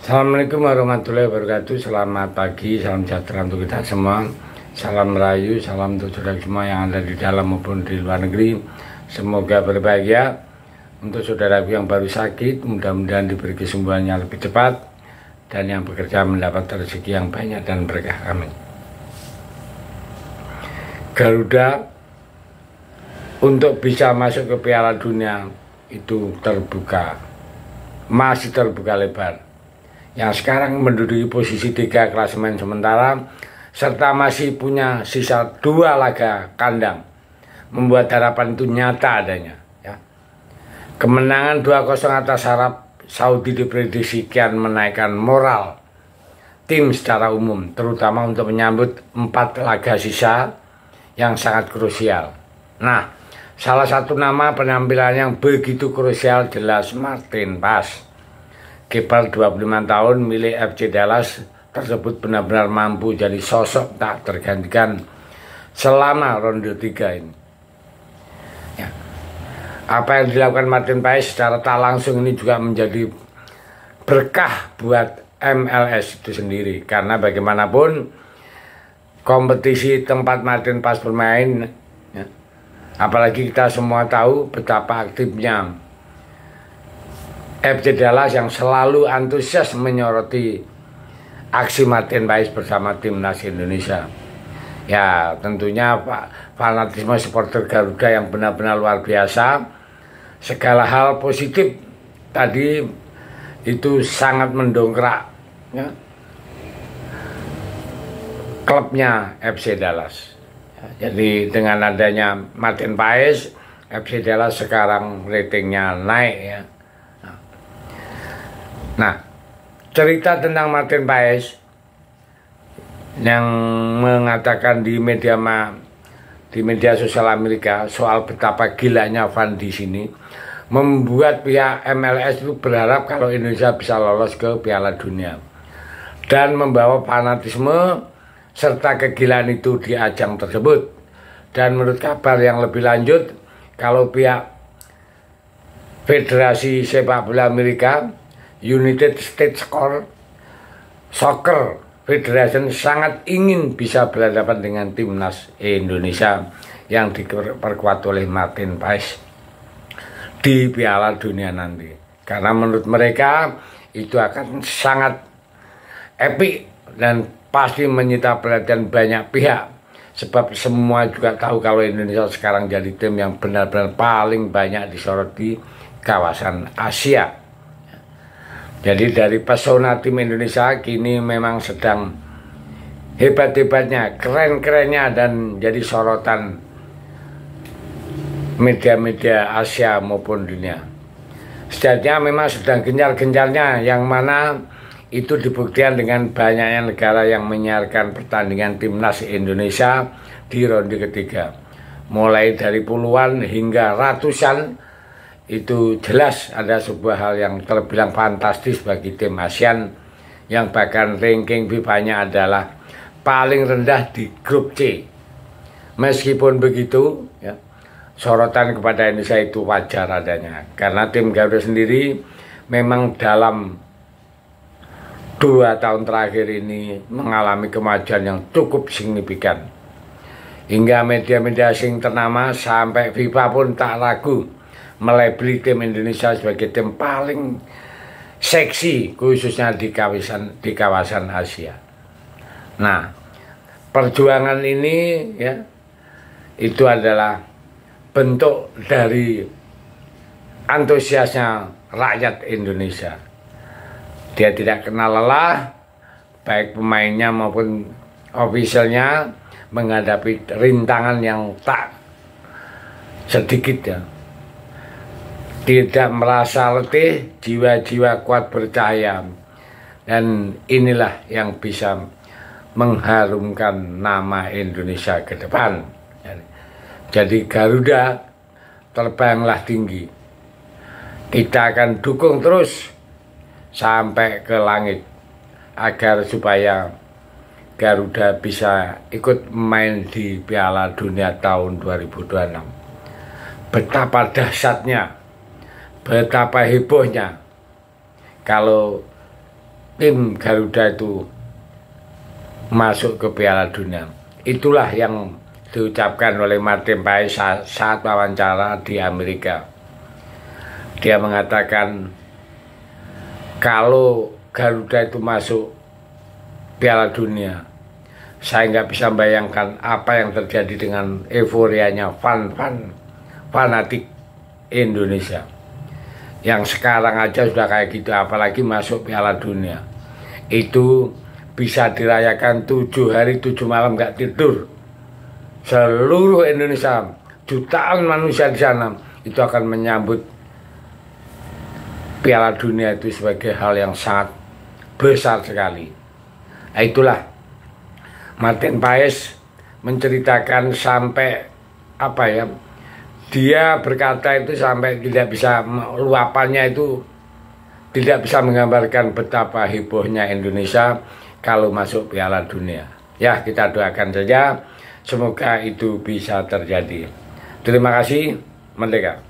Assalamualaikum warahmatullahi wabarakatuh. Selamat pagi, salam sejahtera untuk kita semua. Salam merayu, salam untuk saudara semua yang ada di dalam maupun di luar negeri. Semoga berbahagia. Untuk saudaraku yang baru sakit, mudah-mudahan diberi kesembuhannya lebih cepat, dan yang bekerja mendapat rezeki yang banyak dan berkah. Amin. Garuda untuk bisa masuk ke Piala Dunia itu masih terbuka lebar. Yang sekarang menduduki posisi 3 klasemen sementara, serta masih punya sisa 2 laga kandang, membuat harapan itu nyata adanya. Ya. Kemenangan 2-0 atas Arab Saudi diprediksi kian menaikkan moral tim secara umum, terutama untuk menyambut 4 laga sisa yang sangat krusial. Nah, salah satu nama penampilan yang begitu krusial jelas Martin Paes. Kiper 25 tahun milik FC Dallas tersebut benar-benar mampu jadi sosok tak tergantikan selama ronde 3 ini. Ya. Apa yang dilakukan Martin Paes secara tak langsung ini juga menjadi berkah buat MLS itu sendiri, karena bagaimanapun kompetisi tempat Martin Paes bermain, ya, apalagi kita semua tahu betapa aktifnya FC Dallas yang selalu antusias menyoroti aksi Martin Paes bersama timnas Indonesia. Ya, tentunya fanatisme supporter Garuda yang benar-benar luar biasa. Segala hal positif tadi itu sangat mendongkrak, ya, klubnya FC Dallas. Ya, jadi dengan adanya Martin Paes, FC Dallas sekarang ratingnya naik, ya. Nah, cerita tentang Martin Paes yang mengatakan di media sosial Amerika soal betapa gilanya fan di sini membuat pihak MLS itu berharap kalau Indonesia bisa lolos ke Piala Dunia dan membawa fanatisme serta kegilaan itu di ajang tersebut. Dan menurut kabar yang lebih lanjut, kalau pihak Federasi Sepak Bola Amerika, United States Soccer Federation, sangat ingin bisa berhadapan dengan timnas Indonesia yang diperkuat oleh Martin Paes di Piala Dunia nanti. Karena menurut mereka itu akan sangat epik dan pasti menyita perhatian banyak pihak. Sebab semua juga tahu kalau Indonesia sekarang jadi tim yang benar-benar paling banyak disorot di kawasan Asia. Jadi dari pesona tim Indonesia kini memang sedang hebat-hebatnya, keren-kerennya, dan jadi sorotan media-media Asia maupun dunia. Sejatinya memang sedang gencar-gencarnya, yang mana itu dibuktikan dengan banyaknya negara yang menyiarkan pertandingan timnas Indonesia di ronde ketiga. Mulai dari puluhan hingga ratusan. Itu jelas ada sebuah hal yang terbilang fantastis bagi tim ASEAN yang bahkan ranking FIFA-nya adalah paling rendah di grup C. Meskipun begitu, ya, sorotan kepada Indonesia itu wajar adanya, karena tim Garuda sendiri memang dalam 2 tahun terakhir ini mengalami kemajuan yang cukup signifikan. Hingga media-media asing ternama sampai FIFA pun tak ragu melabeli tim Indonesia sebagai tim paling seksi, khususnya di kawasan Asia. Nah, perjuangan ini, ya, itu adalah bentuk dari antusiasnya rakyat Indonesia. Dia tidak kenal lelah, baik pemainnya maupun ofisialnya menghadapi rintangan yang tak sedikit, ya. Tidak merasa letih, jiwa-jiwa kuat bercahaya. Dan inilah yang bisa mengharumkan nama Indonesia ke depan. Jadi Garuda, terbanglah tinggi. Kita akan dukung terus sampai ke langit, agar supaya Garuda bisa ikut main di Piala Dunia tahun 2026. Betapa dahsyatnya, betapa hebohnya kalau tim Garuda itu masuk ke Piala Dunia. Itulah yang diucapkan oleh Martin Paes saat wawancara di Amerika. Dia mengatakan kalau Garuda itu masuk Piala Dunia, saya nggak bisa bayangkan apa yang terjadi dengan euforianya fanatik Indonesia yang sekarang aja sudah kayak gitu, apalagi masuk Piala Dunia. Itu bisa dirayakan 7 hari 7 malam nggak tidur. Seluruh Indonesia, jutaan manusia di sana itu akan menyambut Piala Dunia itu sebagai hal yang sangat besar sekali. Nah, itulah Martin Paes menceritakan sampai apa ya, dia berkata itu sampai tidak bisa, luapannya itu tidak bisa menggambarkan betapa hebohnya Indonesia kalau masuk Piala Dunia. Ya, kita doakan saja semoga itu bisa terjadi. Terima kasih, Merdeka.